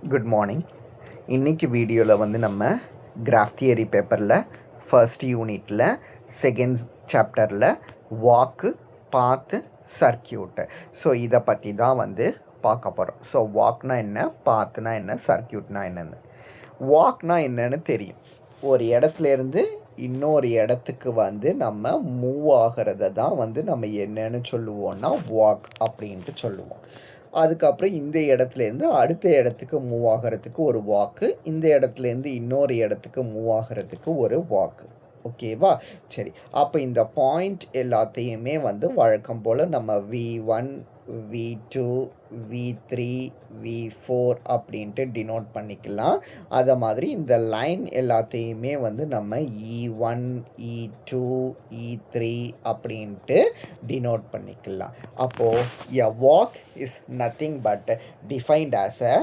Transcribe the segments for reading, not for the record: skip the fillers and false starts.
Good morning. இன்றைக்கி வீடியோவில் வந்து நம்ம கிராஃப் தியரி பேப்பரில் ஃபர்ஸ்ட் யூனிட்டில் செகண்ட் சாப்டரில் வாக்கு, பாத்து, சர்க்கியூட்டு, ஸோ இதை பற்றி தான் வந்து பார்க்க போகிறோம். ஸோ வாக்னா என்ன, பாத்துனா என்ன, சர்க்கியூட்னா என்னென்னு. வாக்னா என்னன்னு தெரியும். ஒரு இடத்துலேருந்து இன்னொரு இடத்துக்கு வந்து நம்ம மூவ் ஆகிறத தான் வந்து நம்ம என்னன்னு சொல்லுவோம்னா வாக் அப்படின்ட்டு சொல்லுவோம். அதுக்கப்புறம் இந்த இடத்துலேருந்து அடுத்த இடத்துக்கு மூவ் ஆகிறதுக்கு ஒரு வாக்கு, இந்த இடத்துலேருந்து இன்னொரு இடத்துக்கு மூவ் ஆகிறதுக்கு ஒரு வாக்கு. ஓகேவா? சரி, அப்போ இந்த பாயிண்ட் எல்லாத்தையுமே வந்து வழக்கம் போல் நம்ம V1, V2, V3, V4 அப்படின்ட்டு டினோட் பண்ணிக்கலாம். அதை மாதிரி இந்த லைன் எல்லாத்தையுமே வந்து நம்ம E1, E2, E3 அப்படின்ட்டு டினோட் பண்ணிக்கலாம். அப்போது a walk is nothing but defined as a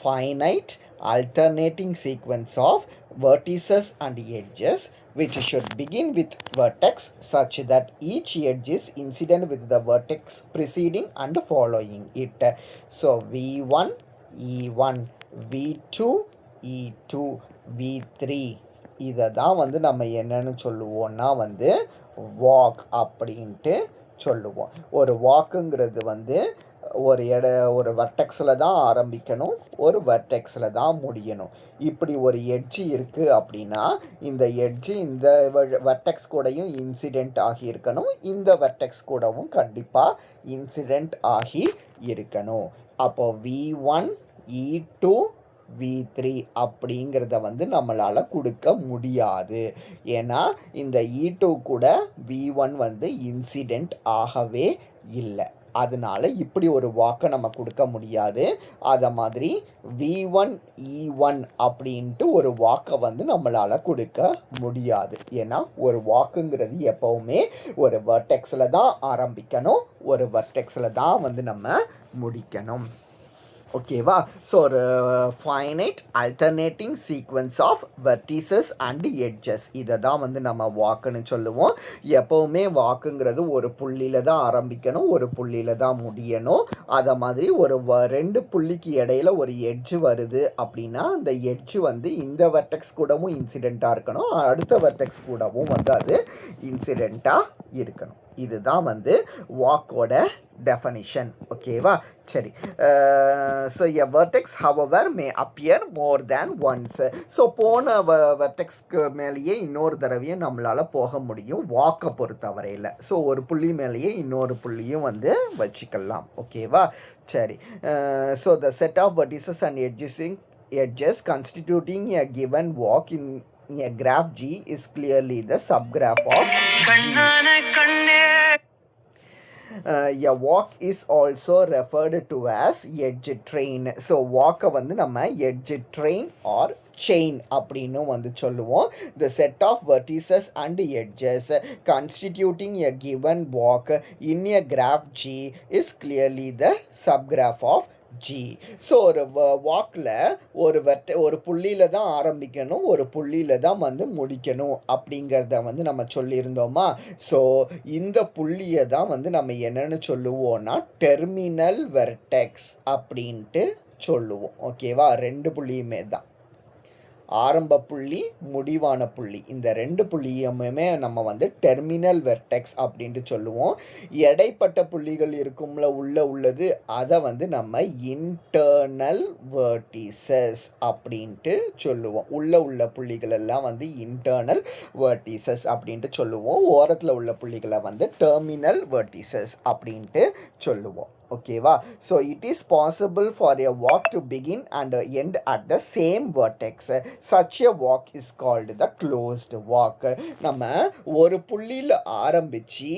finite alternating sequence of vertices and edges which should begin with vertex such that each edge is incident with the vertex preceding and following it. So V1, E1, V2, E2, V3 இதை தான் வந்து நம்ம என்னன்னு சொல்லுவோம்னா வந்து walk அப்படின்ட்டு சொல்லுவோம். ஒரு வாக்குங்கிறது வந்து ஒரு வர்டெக்ஸில் தான் ஆரம்பிக்கணும், ஒரு வர்டெக்ஸில் தான் முடியணும். இப்படி ஒரு எட்ஜு இருக்குது அப்படின்னா இந்த எட்ஜு இந்த வர்டெக்ஸ் கூடயும் இன்சிடெண்ட் ஆகி இருக்கணும், இந்த வர்டெக்ஸ் கூடவும் கண்டிப்பாக இன்சிடெண்ட் ஆகி இருக்கணும். அப்போ V1, E2, V3 அப்படிங்கிறத வந்து நம்மளால் கொடுக்க முடியாது. ஏன்னா இந்த E2 கூட V1 வந்து இன்சிடெண்ட் ஆகவே இல்லை. அதனால இப்படி ஒரு வாக்கை நம்ம கொடுக்க முடியாது. அதை மாதிரி V1, E1 அப்படின்ட்டு ஒரு வாக்கை வந்து நம்மளால் கொடுக்க முடியாது. ஏன்னா ஒரு வாக்குங்கிறது எப்போவுமே ஒரு வர்டெக்ஸில் தான் ஆரம்பிக்கணும், ஒரு வர்டெக்ஸில் தான் வந்து நம்ம முடிக்கணும். ஓகேவா? ஸோ ஒரு finite alternating sequence of vertices and edges, இதை தான் வந்து நம்ம வாக்குன்னு சொல்லுவோம். எப்போவுமே வாக்குங்கிறது ஒரு புள்ளியில் தான் ஆரம்பிக்கணும், ஒரு புள்ளியில் தான் முடியணும். அதை மாதிரி ஒரு ரெண்டு புள்ளிக்கு இடையில ஒரு எட்ஜு வருது அப்படின்னா அந்த எட்ஜு வந்து இந்த வெர்டெக்ஸ் கூடவும் இன்சிடெண்ட்டாக இருக்கணும், அடுத்த வெர்டெக்ஸ் கூடவும் வந்து அது இன்சிடெண்ட்டாக இருக்கணும். இதுதான் வந்து வாக்கோட டெஃபனிஷன். ஓகேவா? சரி, ஸோ எ வெர்டெக்ஸ் ஹவவர் மே அப்பியர் மோர் தேன் ஒன்ஸ். ஸோ போன வெர்டெக்ஸ்க்கு மேலேயே இன்னொரு தடவையும் நம்மளால் போக முடியும் வாக்கை பொறுத்தவரையில். ஸோ ஒரு புள்ளி மேலேயே இன்னொரு புள்ளியும் வந்து வச்சுக்கலாம். ஓகேவா? சரி, so the set of vertices and edges constituting a given walk in a graph G is clearly the subgraph of G. A walk is also referred to as edge train. So walk வந்து நம்ம edge train or chain அப்படின்னு வந்து சொல்லுவோம். The set of vertices and edges constituting a given walk in a graph G is clearly the subgraph of G. So ஒரு வாக்கில் ஒரு புள்ளியில் தான் ஆரம்பிக்கணும், ஒரு புள்ளியில் தான் வந்து முடிக்கணும் அப்படிங்கிறத வந்து நம்ம சொல்லியிருந்தோமா. ஸோ இந்த புள்ளியை தான் வந்து நம்ம என்னென்னு சொல்லுவோம்னா டெர்மினல் வெர்டெக்ஸ் அப்படின்ட்டு சொல்லுவோம். ஓகேவா? ரெண்டு புள்ளியுமே தான் ஆரம்ப புள்ளி, முடிவான புள்ளி, இந்த ரெண்டு புள்ளியுமே நம்ம வந்து டெர்மினல் வெர்டெக்ஸ் அப்படின்ட்டு சொல்லுவோம். இடைப்பட்ட புள்ளிகள் இருக்கும்ல உள்ளது, அதை வந்து நம்ம இன்டர்னல் வெர்டிசஸ் அப்படின்ட்டு சொல்லுவோம். உள்ள புள்ளிகள் எல்லாம் வந்து இன்டர்னல் வெர்டிசஸ் அப்படின்ட்டு சொல்லுவோம். ஓரத்தில் உள்ள புள்ளிகளை வந்து டெர்மினல் வெர்டிசஸ் அப்படின்ட்டு சொல்லுவோம். ஓகேவா? So it is possible for a walk to begin and end at the same vertex. such a walk is called the closed walk. நம்ம ஒரு புள்ளியில் ஆரம்பித்து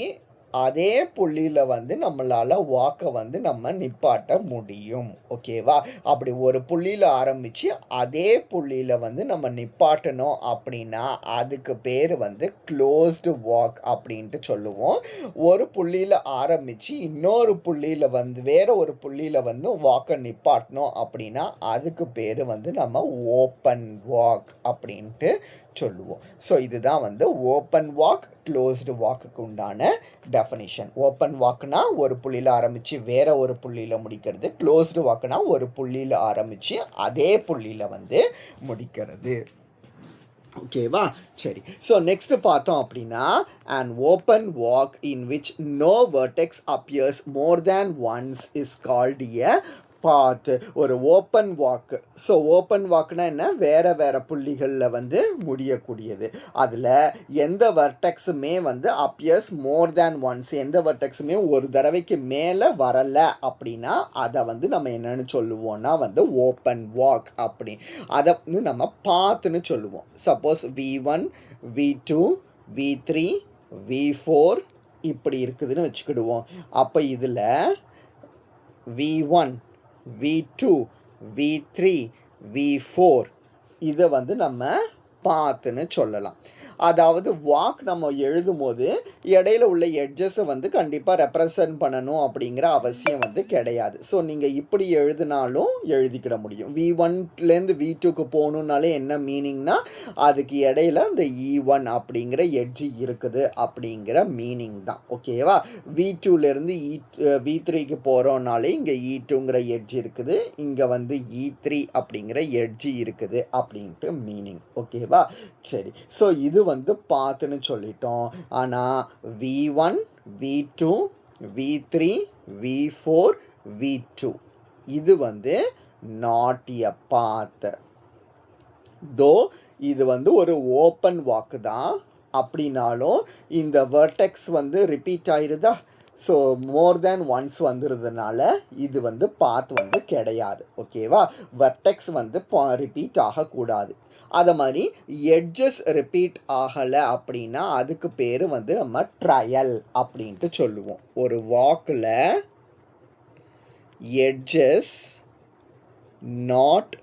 அதே புள்ளியில் வந்து நம்மளால் வாக்கை வந்து நம்ம நிப்பாட்ட முடியும். ஓகேவா? அப்படி ஒரு புள்ளியில் ஆரம்பித்து அதே புள்ளியில் வந்து நம்ம நிப்பாட்டணும் அப்படின்னா அதுக்கு பேர் வந்து க்ளோஸ்டு வாக் அப்படின்ட்டு சொல்லுவோம். ஒரு புள்ளியில் ஆரம்பித்து இன்னொரு புள்ளியில் வந்து வேறு ஒரு புள்ளியில் வந்து வாக்கை நிப்பாட்டணும் அப்படின்னா அதுக்கு பேர் வந்து நம்ம ஓப்பன் வாக் அப்படின்ட்டு சொல்லுவோம். ஸோ இதுதான் வந்து ஓப்பன் வாக் க்ளோஸ்டு வாக்குக்கு உண்டான டெஃபனிஷன். ஓப்பன் வாக்குனா ஒரு புள்ளியில் ஆரம்பித்து வேற ஒரு புள்ளியில் முடிக்கிறது. க்ளோஸ்டு வாக்குனா ஒரு புள்ளியில் ஆரம்பித்து அதே புள்ளியில் வந்து முடிக்கிறது. ஓகேவா? சரி. ஸோ நெக்ஸ்ட் பார்த்தோம் அப்படின்னா an open walk in which no vertex appears more than once is called a path. ஒரு ஓப்பன் வாக்கு. ஸோ ஓப்பன் வாக்குனா என்ன, வேற வேற புள்ளிகளில் வந்து முடியக்கூடியது. அதில் எந்த வர்டெக்ஸுமே வந்து அப்பியர்ஸ் மோர் தேன் ஒன்ஸ், எந்த வர்டெக்ஸுமே ஒரு தடவைக்கு மேலே வரலை அப்படின்னா அதை வந்து நம்ம என்னன்னு சொல்லுவோம்னா வந்து ஓப்பன் வாக் அப்படி, அதை வந்து நம்ம பாத்துன்னு சொல்லுவோம். Suppose V1 V2 V3 V4 இப்படி இருக்குதுன்னு வச்சுக்கிடுவோம். அப்போ இதில் V1 V2 V3 V4 இதை வந்து நம்ம பாத்துன்னு சொல்லலாம். அதாவது வாக் நம்ம எழுதும் போது இடையில உள்ள எட்ஜஸை வந்து கண்டிப்பாக ரெப்ரசன்ட் பண்ணணும் அப்படிங்கிற அவசியம் வந்து கிடையாது. ஸோ நீங்கள் இப்படி எழுதினாலும் எழுதிக்கிட முடியும். V1லேருந்து V2க்கு போகணுன்னாலே என்ன மீனிங்னா அதுக்கு இடையில இந்த E1 அப்படிங்கிற எட்ஜி இருக்குது அப்படிங்கிற மீனிங் தான். ஓகேவா? V2லேருந்து V3க்கு போகிறோன்னாலே இங்கே E2ங்கிற எட்ஜி இருக்குது, இங்கே வந்து E3 அப்படிங்கிற எட்ஜி இருக்குது அப்படின்ட்டு மீனிங். ஓகேவா? சரி. ஸோ இது வந்து பாத்துன்னு சொல்லிட்டோம். ஆனால் V1 V2 V3 V4 V2 இது வந்து நாட் எ பாத். தோ இது வந்து ஒரு ஓப்பன் வாக்கு தான் அப்படின்னாலும் இந்த வெர்டெக்ஸ் வந்து ரிப்பீட் ஆயிருதா, ஸோ மோர் தேன் ஒன்ஸ் வந்துடுறதுனால இது வந்து பாத் வந்து கிடையாது. ஓகேவா? வெர்டெக்ஸ் வந்து ரிப்பீட் ஆகக்கூடாது. அதை மாதிரி எட்ஜஸ் ரிப்பீட் ஆகலை அப்படின்னா அதுக்கு பேர் வந்து நம்ம ட்ரையல் அப்படின்ட்டு சொல்லுவோம். ஒரு வாக்கில் எட்ஜஸ் நாட்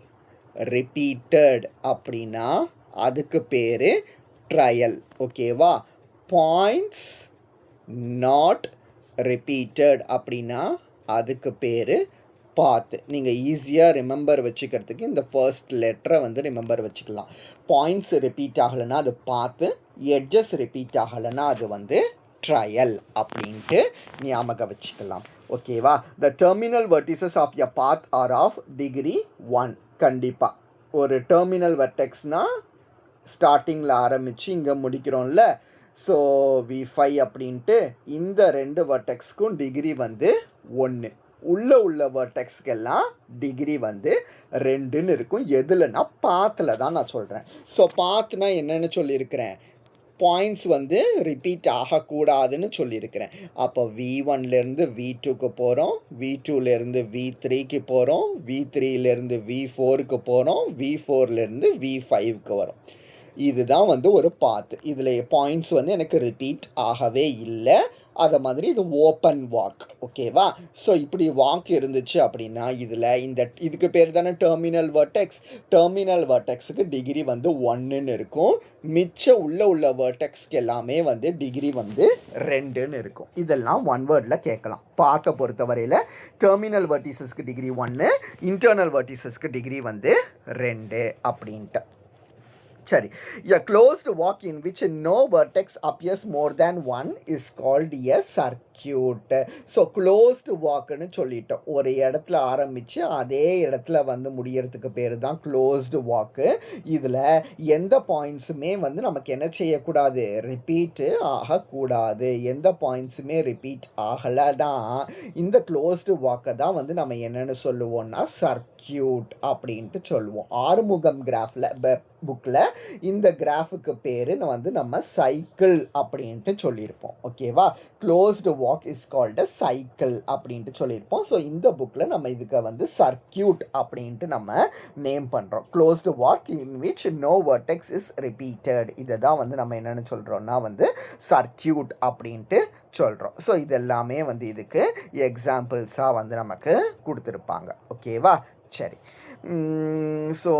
ரிப்பீட்டட் அப்படின்னா அதுக்கு பேர் ட்ரையல். ஓகேவா? பாயிண்ட்ஸ் நாட் ரிப்பீட்டட் அப்படின்னா அதுக்கு பேர் பாத். நீங்கள் ஈஸியாக ரிமெம்பர் வச்சுக்கிறதுக்கு இந்த ஃபர்ஸ்ட் லெட்டரை வந்து ரிமெம்பர் வச்சுக்கலாம். பாயிண்ட்ஸ் ரிப்பீட் ஆகலைன்னா அது பாத்து, எட்ஜஸ் ரிப்பீட் ஆகலைன்னா அது வந்து ட்ரையல் அப்படின்ட்டு ஞாபகம் வச்சுக்கலாம். ஓகேவா? The terminal vertices of a path are of degree 1. கண்டிப்பாக ஒரு டெர்மினல் வெர்டெக்ஸ்னால் ஸ்டார்டிங்கில் ஆரம்பித்து இங்கே முடிக்கிறோம்ல, ஸோ V5 அப்படின்ட்டு இந்த ரெண்டு வெர்டெக்ஸ்க்கும் டிகிரி வந்து 1. உள்ள வெர்டெக்ஸ்க்கெல்லாம் டிகிரி வந்து 2ன்னு இருக்கும். எதுலன்னா பாத்தில் தான் நான் சொல்கிறேன். ஸோ பாத்னா என்னன்னு சொல்லியிருக்கிறேன், பாயிண்ட்ஸ் வந்து ரிப்பீட் ஆகக்கூடாதுன்னு சொல்லியிருக்கிறேன். அப்போ V1லேருந்து V2க்கு போகிறோம், V2லேருந்து V3க்கு போகிறோம், V3லேருந்து V4க்கு போகிறோம், V4லேருந்து V5க்கு வரும். இதுதான் வந்து ஒரு பாத். இதில் பாயிண்ட்ஸ் வந்து எனக்கு ரிப்பீட் ஆகவே இல்லை. அதை மாதிரி இது ஓப்பன் வாக். ஓகேவா? ஸோ இப்படி வாக் இருந்துச்சு அப்படின்னா இதில் இதுக்கு பேர் தானே டெர்மினல் வெர்டெக்ஸ். டெர்மினல் வெர்டெக்ஸுக்கு டிகிரி வந்து 1ன்னு இருக்கும். மிச்ச உள்ள வெர்டெக்ஸ்க்கு எல்லாமே வந்து டிகிரி வந்து 2ன்னு இருக்கும். இதெல்லாம் ஒன் வேர்டில் கேட்கலாம். பாத்தை பொறுத்தவரையில் டெர்மினல் வெர்டிசஸ்க்கு டிகிரி 1, இன்டர்னல் வெர்டிசஸ்க்கு டிகிரி வந்து 2 அப்படின்ட்டு. சரி. A closed walk in which no vertex appears more than one is called a circuit. So closed walkன்னு சொல்லிட்டோம். ஒரு இடத்துல ஆரம்பித்து அதே இடத்துல வந்து முடியறதுக்கு பேர் தான் closed walk. இதில் எந்த பாயிண்ட்ஸுமே வந்து நமக்கு என்ன செய்யக்கூடாது, ரிப்பீட்டு ஆகக்கூடாது. எந்த பாயிண்ட்ஸுமே ரிப்பீட் ஆகலைன்னா இந்த closed walkை தான் வந்து நம்ம என்னென்னு சொல்லுவோம்னா சர்க்கியூட் அப்படின்ட்டு சொல்லுவோம். ஆறுமுகம் புக்கில் இந்த கிராஃபுக்கு பேர் வந்து நம்ம சைக்கிள் அப்படின்ட்டு சொல்லியிருப்போம். ஓகேவா? Closed walk is called cycle அப்படின்ட்டு சொல்லியிருப்போம். ஸோ இந்த புக்கில் நம்ம இதுக்கு வந்து சர்க்கியூட் அப்படின்ட்டு நம்ம நேம் பண்ணுறோம். Closed walk in which no vertex is repeated. இதை தான் வந்து நம்ம என்னென்னு சொல்கிறோன்னா வந்து சர்க்கியூட் அப்படின்ட்டு சொல்கிறோம். ஸோ இதெல்லாமே வந்து இதுக்கு எக்ஸாம்பிள்ஸாக வந்து நமக்கு கொடுத்துருப்பாங்க. ஓகேவா? சரி. ஸோ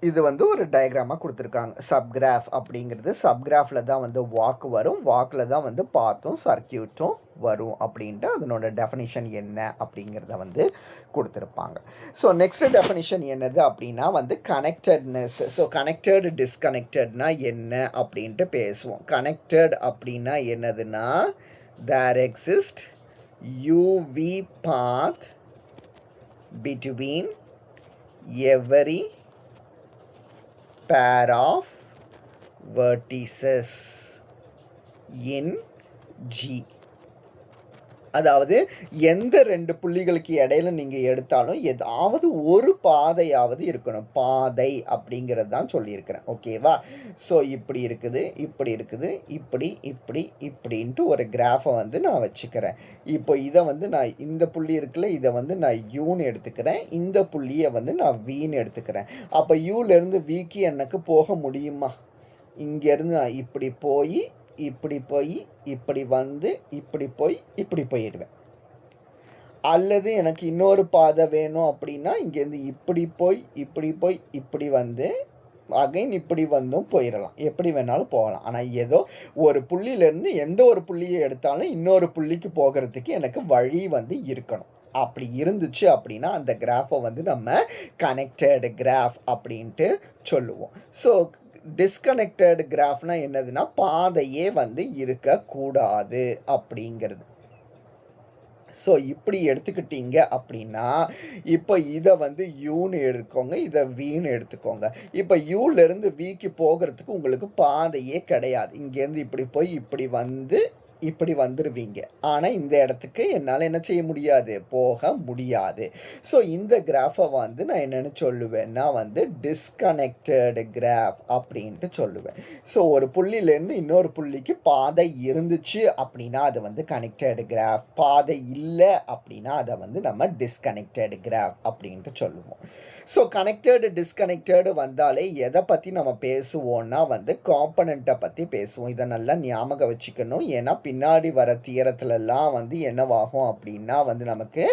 இது வந்து ஒரு டயக்ராமாக கொடுத்துருக்காங்க. சப்கிராஃப் அப்படிங்கிறது சப்கிராஃபில் தான் வந்து வாக் வரும், வாக்கில் தான் வந்து பாத்தும் சர்க்கியூட்டும் வரும் அப்படின்ட்டு அதனோட டெஃபினிஷன் என்ன அப்படிங்கிறத வந்து கொடுத்துருப்பாங்க. ஸோ நெக்ஸ்ட் டெஃபினிஷன் என்னது அப்படின்னா வந்து கனெக்டட்னஸ். ஸோ கனெக்டட் டிஸ்கனெக்டட்னா என்ன அப்படின்ட்டு பேசுவோம். கனெக்டட் அப்படின்னா என்னதுன்னா there exist UV path between every pair of vertices in G. அதாவது எந்த ரெண்டு புள்ளிகளுக்கு இடையில நீங்கள் எடுத்தாலும் ஏதாவது ஒரு பாதையாவது இருக்கணும். பாதை அப்படிங்கிறது தான் சொல்லியிருக்கிறேன். ஓகேவா? ஸோ இப்படி இருக்குது, இப்படி இருக்குது, இப்படி இப்படி இப்படின்ட்டு ஒரு கிராஃபை வந்து நான் வச்சுக்கிறேன். இப்போ இதை வந்து நான் இந்த புள்ளி இருக்குல்ல, இதை வந்து நான் யூன்னு எடுத்துக்கிறேன், இந்த புள்ளியை வந்து நான் வீன்னு எடுத்துக்கிறேன். அப்போ யூலேருந்து வீக்கு எனக்கு போக முடியுமா? இங்கேருந்து நான் இப்படி போய் இப்படி போய் இப்படி வந்து இப்படி போய் இப்படி போயிடுவேன். அல்லது எனக்கு இன்னொரு பாதை வேணும் அப்படின்னா இங்கேருந்து இப்படி போய் இப்படி போய் இப்படி வந்து அகைன் இப்படி வந்தும் போயிடலாம். எப்படி வேணாலும் போகலாம். ஆனால் ஏதோ ஒரு புள்ளியிலேருந்து எந்த ஒரு புள்ளியை எடுத்தாலும் இன்னொரு புள்ளிக்கு போகிறதுக்கு எனக்கு வழி வந்து இருக்கணும். அப்படி இருந்துச்சு அப்படின்னா அந்த கிராஃபை வந்து நம்ம கனெக்டட் கிராஃப் அப்படின்ட்டு சொல்லுவோம். ஸோ டிஸ்கனெக்டட் கிராஃப்னா என்னதுன்னா பாதையே வந்து இருக்கக்கூடாது அப்படிங்கிறது. ஸோ இப்படி எடுத்துக்கிட்டீங்க அப்படின்னா இப்போ இதை வந்து யூன்னு எடுத்துக்கோங்க, இதை வீன்னு எடுத்துக்கோங்க. இப்போ யூலேருந்து வீக்கு போகிறதுக்கு உங்களுக்கு பாதையே கிடையாது. இங்கேருந்து இப்படி போய் இப்படி வந்து இப்படி வந்துடுவீங்க. ஆனால் இந்த இடத்துக்கு என்னால் என்ன செய்ய முடியாது? போக முடியாது. ஸோ இந்த கிராஃபை வந்து நான் என்னென்னு சொல்லுவேன்னா வந்து டிஸ்கனெக்டட் கிராஃப் அப்படின்ட்டு சொல்லுவேன். ஸோ ஒரு புள்ளியிலேருந்து இன்னொரு புள்ளிக்கு பாதை இருந்துச்சு அப்படின்னா அது வந்து கனெக்டட் கிராஃப். பாதை இல்லை அப்படின்னா அதை வந்து நம்ம டிஸ்கனெக்டட் கிராஃப் அப்படின்ட்டு சொல்லுவோம். ஸோ கனெக்டடு டிஸ்கனெக்டடு வந்தாலே எதை பற்றி நம்ம பேசுவோன்னா வந்து காம்பனண்ட்டை பற்றி பேசுவோம். இதை நல்லா ஞாபகம் வச்சுக்கணும். ஏன்னா பின்னாடி வர தியரத்துலலாம் வந்து என்னவாகும் அப்படின்னா வந்து நமக்கு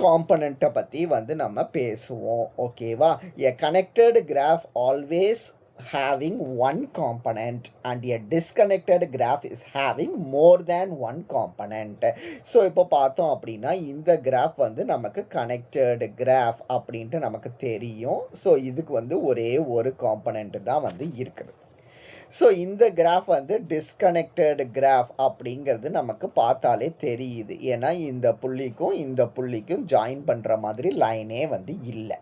காம்பனண்ட்டை பற்றி வந்து நம்ம பேசுவோம். ஓகேவா? A connected graph always having one component and a disconnected graph is having more than one component. So இப்போ பார்த்தோம் அப்படின்னா இந்த கிராஃப் வந்து நமக்கு கனெக்டட் கிராஃப் அப்படின்ட்டு நமக்கு தெரியும். ஸோ இதுக்கு வந்து ஒரே ஒரு காம்பனண்ட் தான் வந்து இருக்குது. ஸோ இந்த கிராஃப் வந்து டிஸ்கனெக்டட் கிராஃப் அப்படிங்கிறது நமக்கு பார்த்தாலே தெரியுது. ஏன்னா இந்த புள்ளிக்கும் ஜாயின் பண்ணுற மாதிரி லைனே வந்து இல்லை.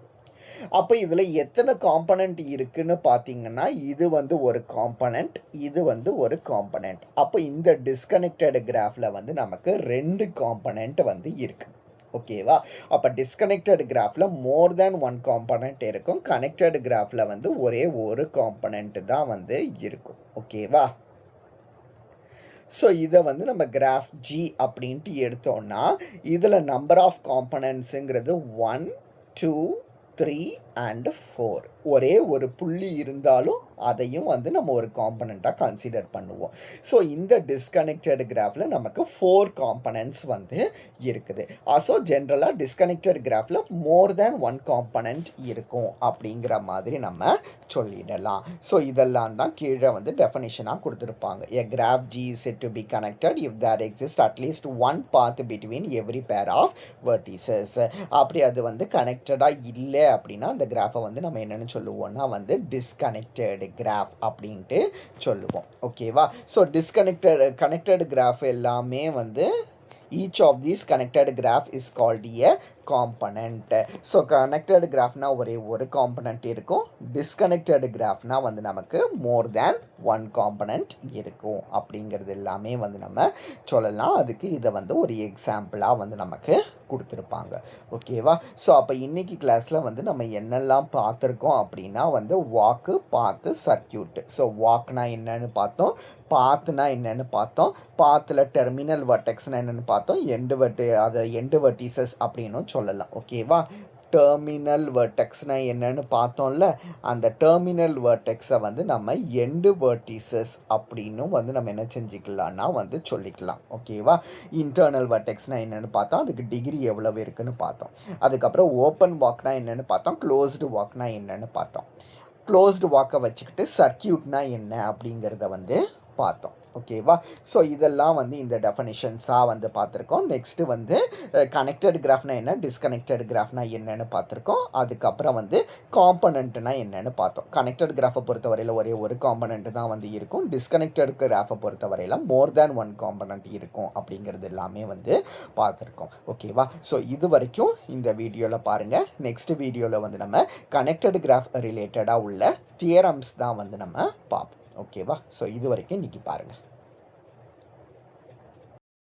அப்போ இதில் எத்தனை காம்பனண்ட் இருக்குன்னு பார்த்தீங்கன்னா இது வந்து ஒரு காம்பனண்ட், இது வந்து ஒரு காம்பனண்ட். அப்போ இந்த டிஸ்கனெக்டட் கிராஃபில் வந்து நமக்கு 2 காம்பனண்ட் வந்து இருக்குது. ஓகேவா? அப்போ டிஸ்கனெக்டட் கிராஃபில் மோர் தேன் ஒன் காம்பனண்ட் இருக்கும். கனெக்டட் கிராஃபில் வந்து ஒரே ஒரு காம்பனண்ட் தான் வந்து இருக்கும். ஓகேவா? ஸோ இதை வந்து நம்ம கிராஃப் ஜி அப்படின்ட்டு எடுத்தோம்னா இதில் நம்பர் ஆஃப் காம்பனன்ட்ஸுங்கிறது 1, 2, 3 and 4. ஒரே ஒரு புள்ளி இருந்தாலும் அதையும் வந்து நம்ம ஒரு காம்பனண்ட்டாக கன்சிடர் பண்ணுவோம். ஸோ இந்த டிஸ்கனெக்டட் கிராஃபில் நமக்கு 4 காம்பனன்ட்ஸ் வந்து இருக்குது. ஸோ ஜென்ரலாக டிஸ்கனெக்டட் கிராஃபில் மோர் தேன் ஒன் காம்பனண்ட் இருக்கும் அப்படிங்கிற மாதிரி நம்ம சொல்லிடலாம். ஸோ இதெல்லாம் தான் கீழே வந்து டெஃபனிஷனாக கொடுத்துருப்பாங்க. A graph G is said to be connected if there exist at least one path between every pair of vertices. அப்படி அது வந்து கனெக்டடாக இல்லை அப்படின்னா அந்த கிராஃபை வந்து நம்ம என்னென்னு சொல்லுவோம்னா வந்து டிஸ்கனெக்டட் கிராஃப் அப்படின்ட்டு சொல்லுவோம். ஓகேவா? ஸோ கனெக்டட் கிராஃப் எல்லாமே வந்து each of these connected graph is called a component. So connected கிராஃப்னா ஒரே ஒரு காம்பனண்ட் இருக்கும். டிஸ்கனெக்டட் கிராஃப்னா வந்து நமக்கு மோர் தேன் ஒன் காம்பனண்ட் இருக்கும் அப்படிங்கிறது எல்லாமே வந்து நம்ம சொல்லலாம். அதுக்கு இதை வந்து ஒரு எக்ஸாம்பிளாக வந்து நமக்கு கொடுத்துருப்பாங்க. ஓகேவா? ஸோ அப்போ இன்றைக்கி கிளாஸில் வந்து நம்ம என்னெல்லாம் பார்த்துருக்கோம் அப்படின்னா வந்து வாக்கு, பாத்து, சர்க்கியூட்டு. ஸோ வாக்னா என்னன்னு பார்த்தோம், பாத்துனா என்னென்னு பார்த்தோம், பாத்தில் டெர்மினல் வர்டெக்ஸ்னால் என்னென்னு பார்த்தோம், எண்டு வெர்டிசஸ் அப்படின்னு சொல்லலாம். ஓகேவா? டெர்மினல் வெர்டெக்ஸ்னால் என்னன்னு பார்த்தோம்ல, அந்த டெர்மினல் வெர்டெக்ஸை வந்து நம்ம எண்டு வெர்டிசஸ் அப்படின்னு வந்து நம்ம என்ன செஞ்சுக்கலாம்னா வந்து சொல்லிக்கலாம். ஓகேவா? இன்டர்னல் வெர்டெக்ஸ்னால் என்னென்னு பார்த்தோம், அதுக்கு டிகிரி எவ்வளவு இருக்குன்னு பார்த்தோம். அதுக்கப்புறம் ஓப்பன் வாக்னா என்னென்னு பார்த்தோம், க்ளோஸ்டு வாக்னா என்னென்னு பார்த்தோம். க்ளோஸ்டு வாக்கை வச்சுக்கிட்டு சர்க்கியூட்னா என்ன அப்படிங்கிறத வந்து பார்த்தோம். ஓகேவா? ஸோ இதெல்லாம் வந்து இந்த டெஃபனிஷன்ஸாக வந்து பார்த்துருக்கோம். நெக்ஸ்ட்டு வந்து கனெக்டட் கிராஃப்னா என்ன, டிஸ்கனெக்டட் கிராஃப்னா என்னென்னு பார்த்துருக்கோம். அதுக்கப்புறம் வந்து காம்பனண்ட்னா என்னென்னு பார்த்தோம். கனெக்டட் கிராஃபை பொறுத்தவரையில் ஒரே ஒரு காம்பனண்ட் தான் வந்து இருக்கும். டிஸ்கனெக்டட் கிராஃபை பொறுத்தவரையில் மோர் தேன் ஒன் காம்பனண்ட் இருக்கும் அப்படிங்கிறது எல்லாமே வந்து பார்த்துருக்கோம். ஓகேவா? ஸோ இது வரைக்கும் இந்த வீடியோவில் பாருங்கள். நெக்ஸ்ட் வீடியோவில் வந்து நம்ம கனெக்டட் கிராஃப் ரிலேட்டடாக உள்ள தியரம்ஸ் தான் வந்து நம்ம பார்ப்போம். ஓகேவா? ஸோ இது வரைக்கும் இன்றைக்கி பாருங்கள்.